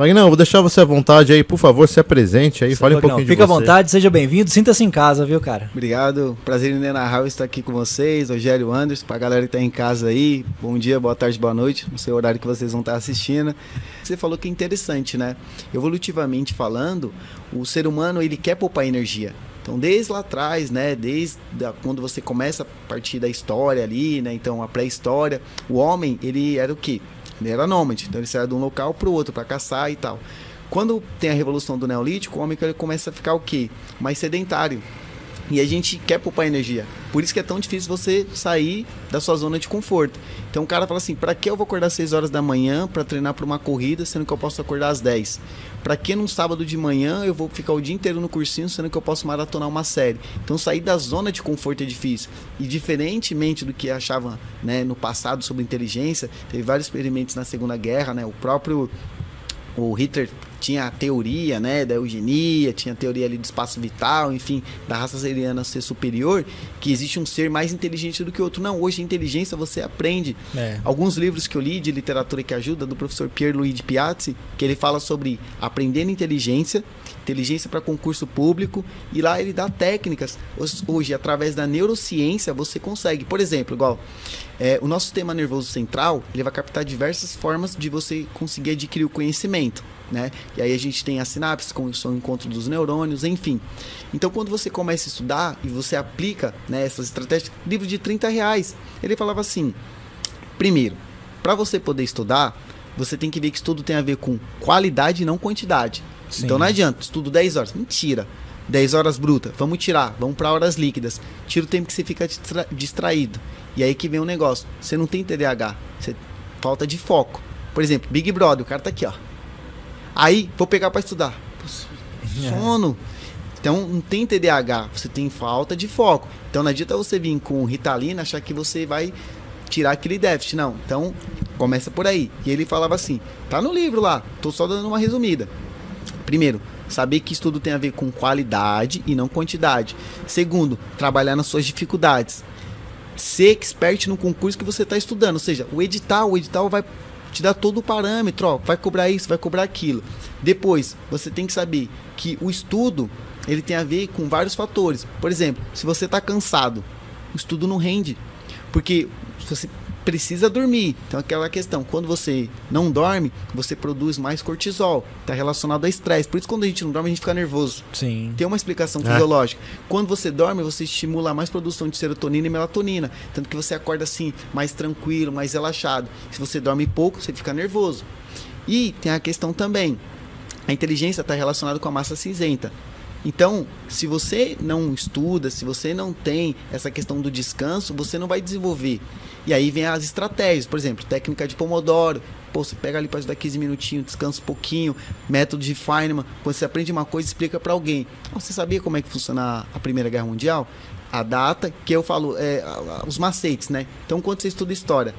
Magnão, vou deixar você à vontade aí, por favor, se apresente aí, fale um pouquinho de você. Fica à vontade, seja bem-vindo, sinta-se em casa, viu, cara? Obrigado, prazer inenarrável estar aqui com vocês, Rogério Anderson, pra galera que tá em casa aí, bom dia, boa tarde, boa noite, não sei o horário que vocês vão estar assistindo. Você falou que é interessante, né? Evolutivamente falando, o ser humano, ele quer poupar energia. Então, desde lá atrás, né, quando você começa a partir da história ali, né, então a pré-história, o homem, ele era o quê? Ele era nômade, então ele saía de um local para o outro para caçar e tal. Quando tem a revolução do Neolítico, o homem ele começa a ficar o quê? Mais sedentário. E a gente quer poupar energia. Por isso que é tão difícil você sair da sua zona de conforto. Então o cara fala assim, para que eu vou acordar às 6 horas da manhã para treinar para uma corrida, sendo que eu posso acordar às 10? Para que num sábado de manhã eu vou ficar o dia inteiro no cursinho, sendo que eu posso maratonar uma série? Então sair da zona de conforto é difícil. E diferentemente do que achava, né, no passado sobre inteligência, teve vários experimentos na Segunda Guerra, né? O Hitler tinha a teoria, né, da eugenia, tinha a teoria ali do espaço vital, enfim, da raça ariana ser superior, que existe um ser mais inteligente do que o outro. Não, hoje a inteligência você aprende. Alguns livros que eu li de literatura que ajuda, do professor Pierluigi Piazzi, que ele fala sobre aprendendo inteligência para concurso público, e lá ele dá técnicas. Hoje, através da neurociência, você consegue, por exemplo, igual o nosso sistema nervoso central, ele vai captar diversas formas de você conseguir adquirir o conhecimento, né? E aí a gente tem as sinapses, com o encontro dos neurônios, enfim. Então, quando você começa a estudar e você aplica, né, essas estratégias, livro de R$30, ele falava assim, primeiro, para você poder estudar, você tem que ver que estudo tem a ver com qualidade e não quantidade. Sim. Então não adianta, estudo 10 horas, mentira. 10 horas bruta, vamos tirar, vamos para horas líquidas. Tira o tempo que você fica distraído. E aí que vem o negócio, você não tem TDAH, falta de foco. Por exemplo, Big Brother, o cara tá aqui, ó. Aí, vou pegar para estudar. Sono. Então, não tem TDAH, você tem falta de foco. Então, não adianta você vir com Ritalina, achar que você vai tirar aquele déficit, não. Então, começa por aí. E ele falava assim, tá no livro lá, tô só dando uma resumida. Primeiro, saber que estudo tem a ver com qualidade e não quantidade. Segundo, trabalhar nas suas dificuldades. Ser expert no concurso que você está estudando. Ou seja, o edital vai te dar todo o parâmetro, ó, vai cobrar isso, vai cobrar aquilo. Depois, você tem que saber que o estudo, ele tem a ver com vários fatores. Por exemplo, se você está cansado, o estudo não rende. Porque você precisa dormir. Então, aquela questão, quando você não dorme, você produz mais cortisol. Está relacionado a estresse. Por isso, quando a gente não dorme, a gente fica nervoso. Sim. Tem uma explicação fisiológica. Quando você dorme, você estimula mais produção de serotonina e melatonina. Tanto que você acorda assim, mais tranquilo, mais relaxado. Se você dorme pouco, você fica nervoso. E tem a questão também. A inteligência está relacionada com a massa cinzenta. Então, se você não estuda, se você não tem essa questão do descanso, você não vai desenvolver. E aí vem as estratégias, por exemplo, técnica de Pomodoro. Pô, você pega ali para estudar 15 minutinhos, descansa um pouquinho. Método de Feynman, quando você aprende uma coisa, explica para alguém. Você sabia como é que funciona a Primeira Guerra Mundial? A data, que eu falo, os macetes, né? Então, quando você estuda história,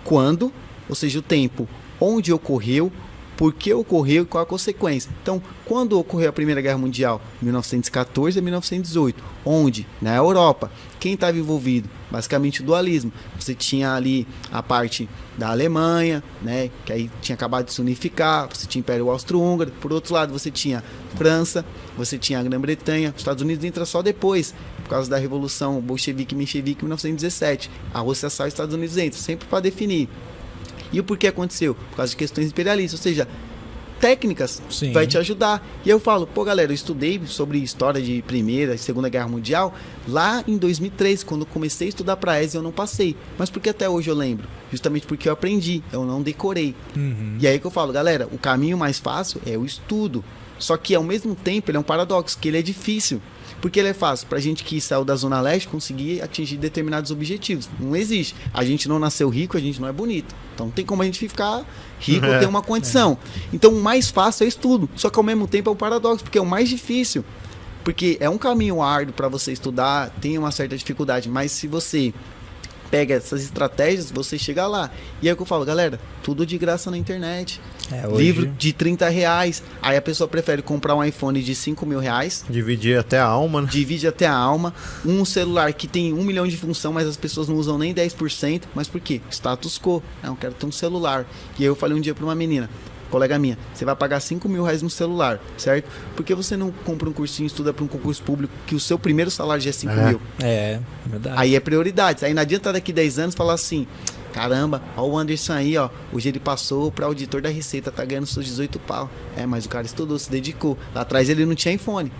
quando, ou seja, o tempo, onde ocorreu, por que ocorreu e qual a consequência. Então, quando ocorreu a Primeira Guerra Mundial? 1914 a 1918. Onde? Na Europa. Quem estava envolvido? Basicamente o dualismo. Você tinha ali a parte da Alemanha, né, que aí tinha acabado de se unificar, você tinha o Império Austro-Húngaro. Por outro lado, você tinha França, você tinha a Grã-Bretanha. Os Estados Unidos entra só depois, por causa da Revolução Bolchevique-Menchevique em 1917. A Rússia sai, os Estados Unidos entram, sempre para definir. E o porquê aconteceu? Por causa de questões imperialistas, ou seja, técnicas. Sim. Vai te ajudar. E eu falo, pô galera, eu estudei sobre história de Primeira e Segunda Guerra Mundial lá em 2003, quando eu comecei a estudar para ESA, eu não passei. Mas por que até hoje eu lembro? Justamente porque eu aprendi, eu não decorei. E aí que eu falo, galera, o caminho mais fácil é o estudo. Só que ao mesmo tempo ele é um paradoxo, que ele é difícil. Porque ele é fácil pra gente que saiu da Zona Leste conseguir atingir determinados objetivos. Não existe. A gente não nasceu rico, a gente não é bonito. Então não tem como a gente ficar rico ou ter uma condição. Então o mais fácil é estudo. Só que ao mesmo tempo é um paradoxo, porque é o mais difícil. Porque é um caminho árduo para você estudar, tem uma certa dificuldade. Mas se você pega essas estratégias, você chega lá. E é o que eu falo, galera, tudo de graça na internet. Hoje... Livro de R$30. Aí a pessoa prefere comprar um iPhone de R$5.000. Dividir até a alma, né? Divide até a alma. Um celular que tem 1 milhão de função, mas as pessoas não usam nem 10%. Mas por quê? Status quo. Não, quero ter um celular. E aí eu falei um dia pra uma menina, colega minha, você vai pagar R$5.000 no celular, certo? Por que você não compra um cursinho e estuda para um concurso público que o seu primeiro salário já é 5 mil? É, verdade. Aí é prioridade. Aí não adianta daqui 10 anos falar assim, caramba, ó o Anderson aí, ó, hoje ele passou para auditor da Receita, tá ganhando seus 18 pau. Mas o cara estudou, se dedicou. Lá atrás ele não tinha iPhone.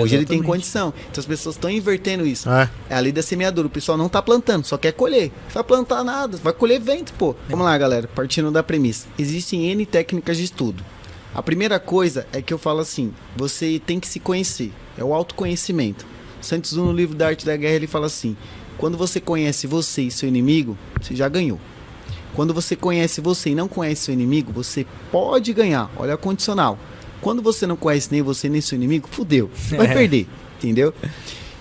Hoje ele tem condição. Então as pessoas estão invertendo isso. É a lei da semeadura. O pessoal não tá plantando, só quer colher. Não vai plantar nada, vai colher vento, pô. Vamos lá, galera, partindo da premissa. Existem N técnicas de estudo. A primeira coisa é que eu falo assim, você tem que se conhecer. É o autoconhecimento. Sun Tzu, no livro da Arte da Guerra, ele fala assim, quando você conhece você e seu inimigo, você já ganhou. Quando você conhece você e não conhece seu inimigo, você pode ganhar. Olha a condicional. Quando você não conhece nem você nem seu inimigo, fudeu. Você vai perder, entendeu?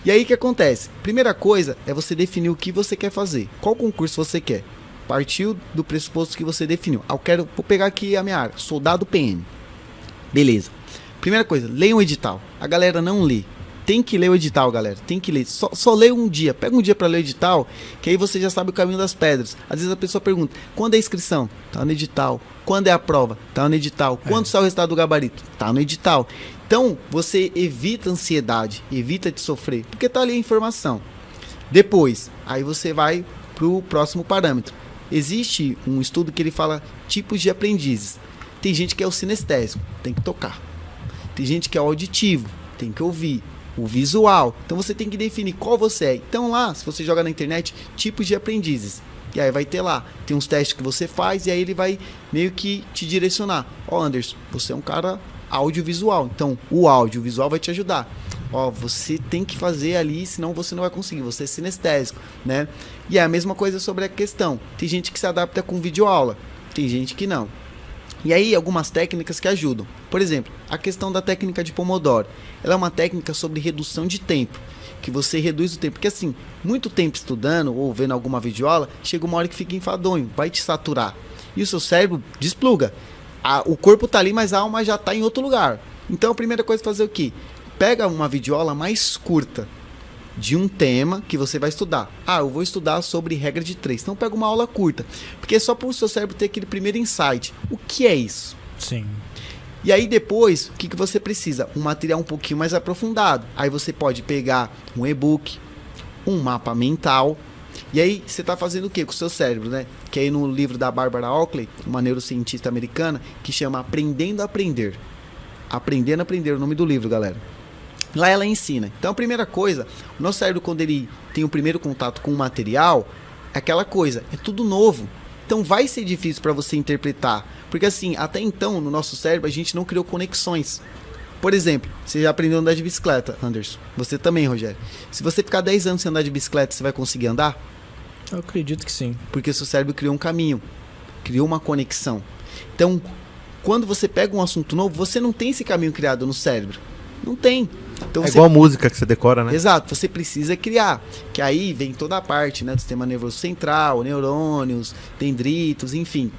E aí o que acontece? Primeira coisa é você definir o que você quer fazer. Qual concurso você quer? Partiu do pressuposto que você definiu. Vou pegar aqui a minha área, soldado PM. Beleza. Primeira coisa, leia um edital. A galera não lê. Tem que ler o edital, galera. Tem que ler. Só lê um dia. Pega um dia pra ler o edital, que aí você já sabe o caminho das pedras. Às vezes a pessoa pergunta, quando é a inscrição? Tá no edital. Quando é a prova? Tá no edital. Quando sai o resultado do gabarito? Tá no edital. Então, você evita ansiedade, evita de sofrer, porque tá ali a informação. Depois, aí você vai pro próximo parâmetro. Existe um estudo que ele fala tipos de aprendizes. Tem gente que é o sinestésico, tem que tocar. Tem gente que é o auditivo, tem que ouvir. O visual. Então você tem que definir qual você é. Então lá, se você joga na internet, tipos de aprendizes. E aí vai ter lá, tem uns testes que você faz e aí ele vai meio que te direcionar. Anderson, você é um cara audiovisual. Então o audiovisual vai te ajudar. Você tem que fazer ali, senão você não vai conseguir. Você é sinestésico, né? E é a mesma coisa sobre a questão. Tem gente que se adapta com videoaula. Tem gente que não. E aí, algumas técnicas que ajudam. Por exemplo, a questão da técnica de Pomodoro. Ela é uma técnica sobre redução de tempo. Que você reduz o tempo. Porque assim, muito tempo estudando ou vendo alguma videoaula, chega uma hora que fica enfadonho, vai te saturar. E o seu cérebro despluga. O corpo tá ali, mas a alma já tá em outro lugar. Então, a primeira coisa é fazer o quê? Pega uma videoaula mais curta de um tema que você vai estudar. Eu vou estudar sobre regra de 3. Então pega uma aula curta, porque é só para o seu cérebro ter aquele primeiro insight. O que é isso? Sim. E aí depois, o que você precisa? Um material um pouquinho mais aprofundado. Aí você pode pegar um e-book, um mapa mental. E aí você está fazendo o que com o seu cérebro, né? Que aí no livro da Barbara Oakley, uma neurocientista americana, que chama Aprendendo a Aprender. Aprendendo a Aprender, o nome do livro, galera. Lá ela ensina. Então a primeira coisa, o nosso cérebro quando ele tem o primeiro contato com o material, é aquela coisa, é tudo novo. Então vai ser difícil para você interpretar. Porque assim, até então no nosso cérebro a gente não criou conexões. Por exemplo, você já aprendeu a andar de bicicleta, Anderson. Você também, Rogério. Se você ficar 10 anos sem andar de bicicleta, você vai conseguir andar? Eu acredito que sim. Porque o seu cérebro criou um caminho, criou uma conexão. Então, quando você pega um assunto novo, você não tem esse caminho criado no cérebro. Não tem. Então, igual a música que você decora, né? Exato, você precisa criar. Que aí vem toda a parte, né, do sistema nervoso central, neurônios, dendritos, enfim.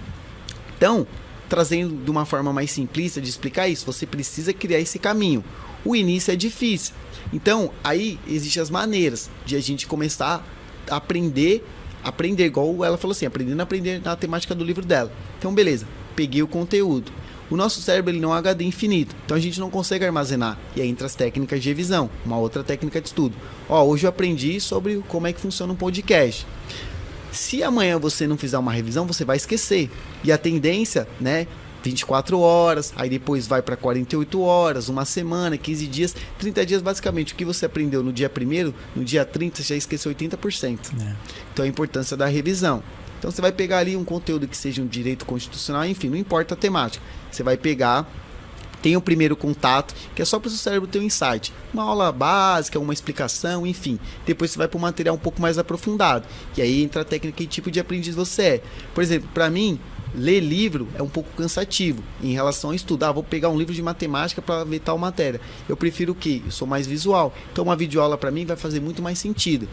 Então, trazendo de uma forma mais simplista de explicar isso, você precisa criar esse caminho. O início é difícil. Então, aí existem as maneiras de a gente começar a aprender, igual ela falou assim, aprendendo a aprender na temática do livro dela. Então, beleza, peguei o conteúdo. O nosso cérebro ele não é um HD infinito, então a gente não consegue armazenar. E aí entra as técnicas de revisão, uma outra técnica de estudo. Hoje eu aprendi sobre como é que funciona um podcast. Se amanhã você não fizer uma revisão, você vai esquecer. E a tendência, né, 24 horas, aí depois vai para 48 horas, uma semana, 15 dias, 30 dias basicamente. O que você aprendeu no dia 1º, no dia 30 você já esqueceu 80%. Então a importância da revisão. Então você vai pegar ali um conteúdo que seja um direito constitucional, enfim, não importa a temática. Você vai pegar, tem o primeiro contato, que é só para o seu cérebro ter um insight. Uma aula básica, uma explicação, enfim. Depois você vai para um material um pouco mais aprofundado. E aí entra a técnica e tipo de aprendiz você é. Por exemplo, para mim, ler livro é um pouco cansativo em relação a estudar. Vou pegar um livro de matemática para ver tal matéria. Eu prefiro o quê? Eu sou mais visual. Então uma videoaula para mim vai fazer muito mais sentido.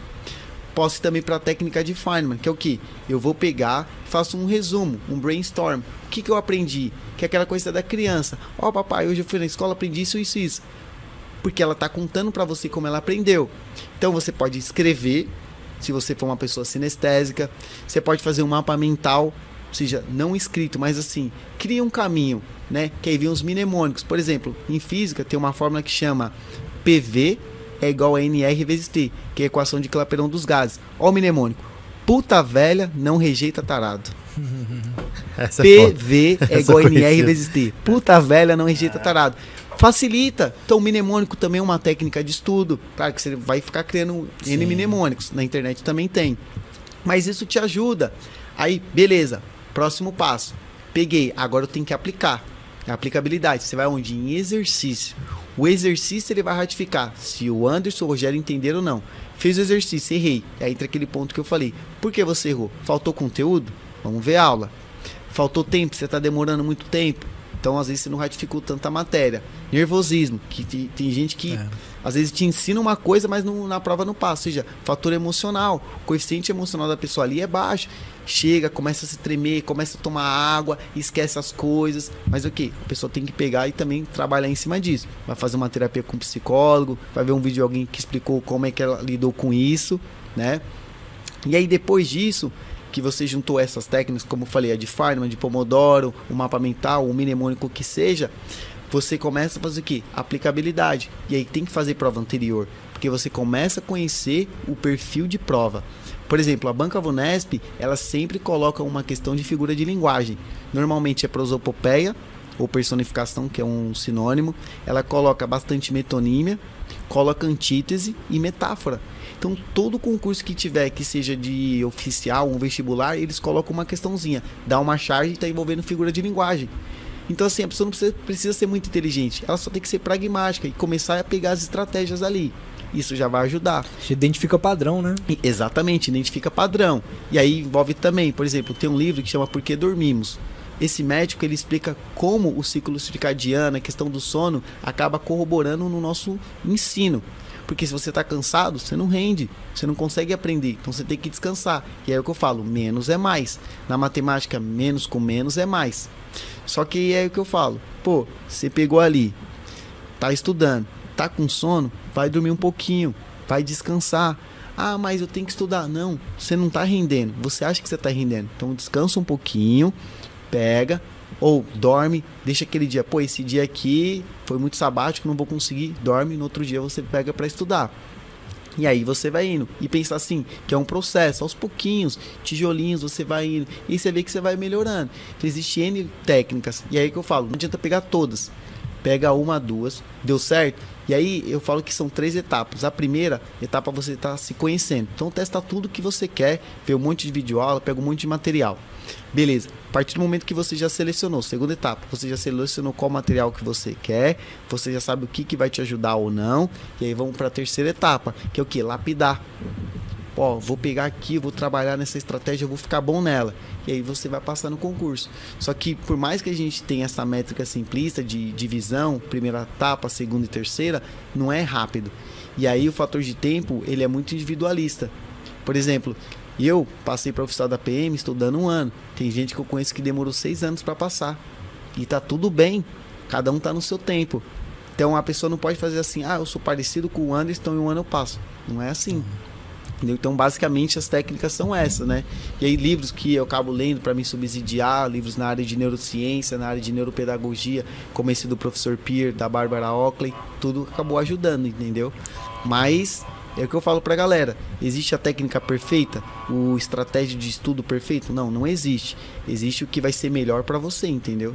Posso ir também para a técnica de Feynman, que é o que? Eu vou pegar, faço um resumo, um brainstorm. O que eu aprendi? Que é aquela coisa da criança. Papai, hoje eu fui na escola, aprendi isso, isso, isso. Porque ela está contando para você como ela aprendeu. Então você pode escrever, se você for uma pessoa sinestésica. Você pode fazer um mapa mental. ou seja, não escrito, mas assim, cria um caminho, né? Que aí vem os mnemônicos. Por exemplo, em física tem uma fórmula que chama PV é igual a NR vezes T, que é a equação de Clapeyron dos gases. Ó o mnemônico. Puta velha não rejeita tarado. Essa é foda. PV é Essa igual a NR conhecida. vezes T. Puta velha não rejeita tarado. Facilita. Então, o mnemônico também é uma técnica de estudo. Claro que você vai ficar criando N Sim. mnemônicos. Na internet também tem. Mas isso te ajuda. Aí, beleza. Próximo passo. Peguei. Agora eu tenho que aplicar. A aplicabilidade. Você vai onde? Em exercício. O exercício ele vai ratificar se o Anderson ou o Rogério entenderam ou não. Fez o exercício, errei. Aí entra aquele ponto que eu falei. Por que você errou? Faltou conteúdo? Vamos ver a aula. Faltou tempo? Você está demorando muito tempo? Então, às vezes, você não ratificou tanta matéria. Nervosismo, que tem gente que às vezes te ensina uma coisa, mas na prova não passa. Ou seja, fator emocional. O coeficiente emocional da pessoa ali é baixo. Chega, começa a se tremer, começa a tomar água, esquece as coisas. Mas o que? A pessoa tem que pegar e também trabalhar em cima disso. Vai fazer uma terapia com um psicólogo, vai ver um vídeo de alguém que explicou como é que ela lidou com isso, né? E aí, depois disso, que você juntou essas técnicas, como eu falei, a de Feynman, de Pomodoro, o mapa mental, o mnemônico que seja, você começa a fazer o quê? Aplicabilidade. E aí tem que fazer prova anterior, porque você começa a conhecer o perfil de prova. Por exemplo, a Banca Vunesp, ela sempre coloca uma questão de figura de linguagem. Normalmente é prosopopeia, ou personificação, que é um sinônimo. Ela coloca bastante metonímia, coloca antítese e metáfora. Então, todo concurso que tiver, que seja de oficial, um vestibular, eles colocam uma questãozinha. Dá uma charge e está envolvendo figura de linguagem. Então, assim, a pessoa não precisa ser muito inteligente. Ela só tem que ser pragmática e começar a pegar as estratégias ali. Isso já vai ajudar. Você identifica padrão, né? Exatamente, identifica padrão. E aí envolve também, por exemplo, tem um livro que chama Por que Dormimos? Esse médico, ele explica como o ciclo circadiano, a questão do sono, acaba corroborando no nosso ensino. Porque se você está cansado, você não rende, você não consegue aprender, então você tem que descansar. E aí é o que eu falo, menos é mais. Na matemática, menos com menos é mais. Só que é o que eu falo, pô, você pegou ali, tá estudando, tá com sono, vai dormir um pouquinho, vai descansar. Ah, mas eu tenho que estudar. Não, você não tá rendendo, você acha que você tá rendendo. Então descansa um pouquinho, pega, ou dorme, deixa aquele dia, pô, esse dia aqui foi muito sabático, não vou conseguir, dorme, no outro dia você pega para estudar. E aí você vai indo, e pensa assim, que é um processo, aos pouquinhos, tijolinhos, você vai indo, e você vê que você vai melhorando. Então existe N técnicas, e aí que eu falo, não adianta pegar todas, pega uma, duas, deu certo? E aí eu falo que são 3 etapas. A primeira etapa você está se conhecendo, então testa tudo que você quer, vê um monte de videoaula, pega um monte de material. Beleza, a partir do momento que você já selecionou, segunda etapa, você já selecionou qual material que você quer, você já sabe o que vai te ajudar ou não, e aí vamos para a terceira etapa, que é o que? Lapidar. Ó, vou pegar aqui, vou trabalhar nessa estratégia, eu vou ficar bom nela. E aí você vai passar no concurso. Só que por mais que a gente tenha essa métrica simplista de divisão, primeira etapa, segunda e terceira, não é rápido. E aí o fator de tempo, ele é muito individualista. Por exemplo, eu passei para oficial da PM estudando 1 ano. Tem gente que eu conheço que demorou 6 anos para passar. E tá tudo bem. Cada um tá no seu tempo. Então a pessoa não pode fazer assim, ah, eu sou parecido com o Anderson, então em 1 ano eu passo. Não é assim. Entendeu? Então basicamente as técnicas são essas, né? E aí livros que eu acabo lendo para me subsidiar, livros na área de neurociência, na área de neuropedagogia, como esse do professor Pierre, da Barbara Oakley, tudo acabou ajudando, entendeu? Mas é o que eu falo pra galera, existe a técnica perfeita? O estratégia de estudo perfeito? Não, não existe. Existe o que vai ser melhor para você, entendeu?